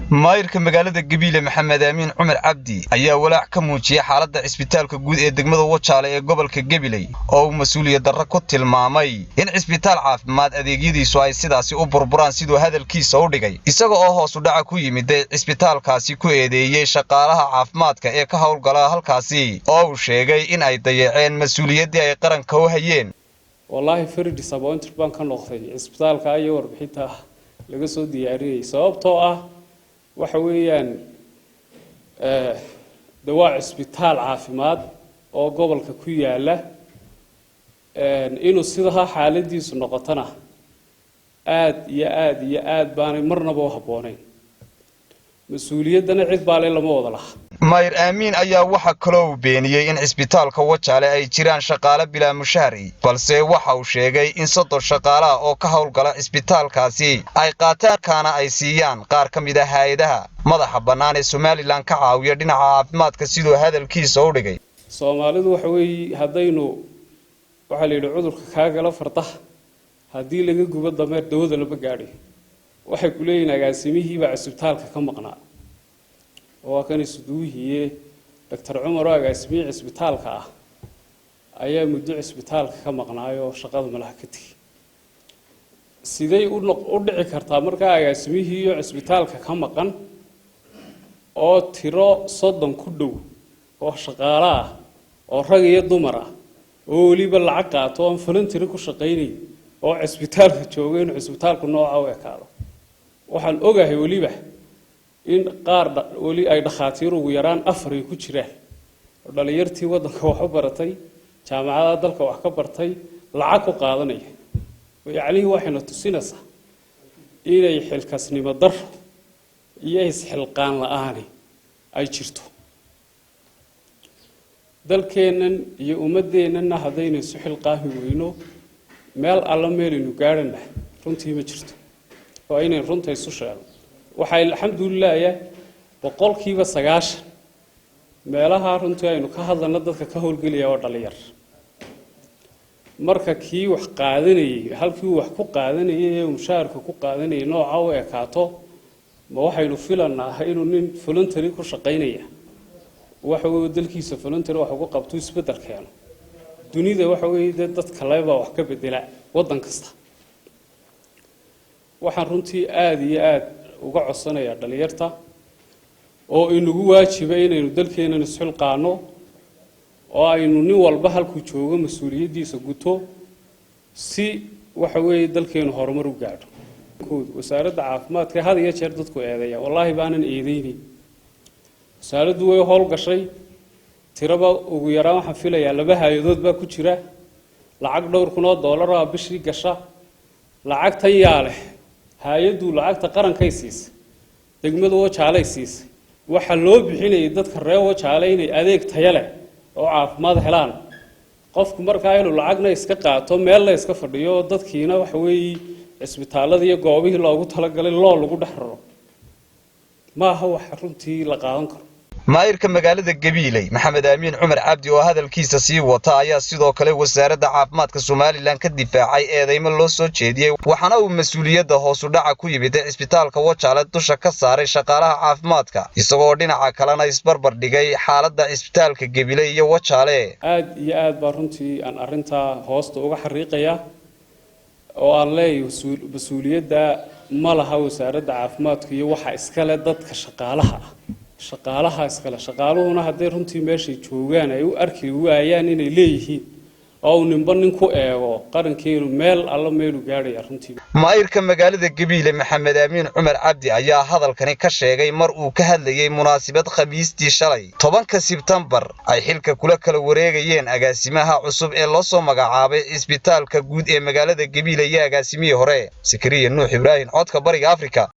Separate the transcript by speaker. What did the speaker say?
Speaker 1: maayirka magaalada Gabiley Maxamed Amiin Cumar Cabdi ayaa walaac ka muujiyay xaaladda cisbitaalka guud ee degmada Wajaale ee gobolka Gabiley oo mas'uuliyad darro ku tilmaamay in cisbitaal caafimaad adeegyadiisu ay sidaasi u burburaan sidoo hadalkiisa u dhigay isaga oo hoos u dhac ku yimid cisbitaalkaasi ku eedeeyay shaqaalaha caafimaadka ee ka howlgala halkaasi oo uu sheegay in ay dayaceen mas'uuliyadii ay qaranka u hayeen
Speaker 2: wallahi very disappointed baan ka noqday cisbitaalka ay warbixinta laga soo diyaariyay sababtoo ah waxa weeyaan dawaa cisbitaal caafimaad oo gobolka ku yaala inuu sidaha xaaladiisu noqotana aad baan marnaba u habboonayn mas'uuliyadana cid baale lama wada laha
Speaker 1: maayir Amiin ayaa waxa kale oo beeniyay in cisbitaalka Wajaale ay jiraan shaqaale bilaa mushahari balse waxa uu sheegay in 30 shaqaale oo ka howlgala cisbitaalkaasi ay qaataan kana ay siiyaan qaar ka mid ah hay'adaha madaxa banaan ee Somaliland ka caawiya dhinaca caafimaadka sidoo hadalkiisa u dhigay
Speaker 2: Soomaalidu waxa weey hadaynu waxa la yiraahdo cudurka kaagala fardaha hadii laga gubo dameer dawada laba gaadhay waxay ku leeyihiin agaasimihiiba cisbitaalka ka maqnaa oo kan isduuhiye Dr. Umar oo agaasimiye cisbitaalka ah ayaa muddo cisbitaalka ka maqnaayo shaqada malaakati sidee u dhici kartaa marka agaasimihii iyo cisbitaalka ka maqan oo tiro 30 ku dhow oo shaqaale ah oo rag iyo dumar ah oo waliba lacag qaato oo volunteer ku shaqeynay oo cisbitaalka joogeen cisbitaalku nooca u ekaado waxaan ogahay waliba in qaar wali ay dhakhaatiir ugu yaraan 4 ku jiraan oo dhalinyartii wadanka wax u baratay jaamacadaha dalka wax ka bartay lacag ku qaadanaya yaani waxayna tusinaysaa inay xilkasnimo dar iyo isxilqaan la'aan ay jirto dalkeennan iyo ummadeenna hadayna isu xilqaami weyno meel alla meelinu gaarana runtii ma jirto oo inay runta isu sheego waxay alxamdulillah boqolkiiba 90 meelaha runtii aynu ka hadlana dadka ka howlgelaya oo dhalinyar marka kii wax qaadanayay halkii wax ku qaadanayay ee mushaarka ku qaadanayay nooca oo ekaato ma waxaynu filanaa inuu nin voluntary ku shaqeynaya waxa uu dalkiisa voluntary wax ugu qabto isbedel keeno dunida waxa weeye dadka leeba wax ka bedela wadan kasta waxaan runtii aad uga codsanayaa dhalinyarta oo inagu waajibay inaynu dalkeena isxilqaano oo aynu nin walba halku joogo mas'uuliyadiisa guto si waxa weeye dalkeenu horumar u gaadho wasaaradda caafimaadka had iyo jeer dadku eedeeya wallahi baanan eedeynin wasaaraddu way howl gashay tiraba ugu yaraan waxaan filayaa 2 hay'adood baa ku jira lacag $2,000 oo bishii gasha lacagtan yaale hay'addu lacagta qarankay siisay degmada Wajaale siisay waxa loo bixinayay dadka reer Wajaale inay adeeg tayo leh oo caafimaad helaan qofku markaa inuu lacagna iska qaato meel la iska fadhiyo dadkiina waxa weey cisbitaalada iyo goobihii loogu talagalay lagu dhaxro ma aha wax runtii la qaadan karo
Speaker 1: maayirka magaalada Gabiley Maxamed Amiin Cumar Cabdi oo hadalkiisa sii wata ayaa sidoo kale wasaaradda caafimaadka Somaliland ka difaacay eedeymo loo soo jeediyay waxaana uu mas'uuliyadda hoos u dhac ku yimid cisbitaalka Wajaale dusha ka saaray shaqaalaha caafimaadka isagoo dhinaca kalena isbarbar dhigay xaaladda cisbitaalka Gabiley iyo Wajaale
Speaker 2: aad baa runtii aan arinta hoosta uga xariiqaya oo aan leeyahay mas'uuliyadda ma laha wasaaradda caafimaadka iyo waxa iska leh dadka shaqaalaha iskala shaqaaluhuna haday runtii meeshay joogaan ay u arki waayaan inay leeyihiin oo ninba nin ku eego qarankeenu meel alla meelu gaadhay runtii
Speaker 1: maayirka magaalada Gabiley Maxamed Amiin Cumar Cabdi ayaa hadalkani ka sheegay mar uu ka hadlayay munaasabad Khamiistii shalay 10 Sebtembar ay xilka kula kala wareegayeen agaasimaha cusub ee loo soo magacaabay cisbitaalka guud ee magaalada Gabiley iyo agaasimihii hore Sakariya Nuux Ibrahim codka bariga Afrika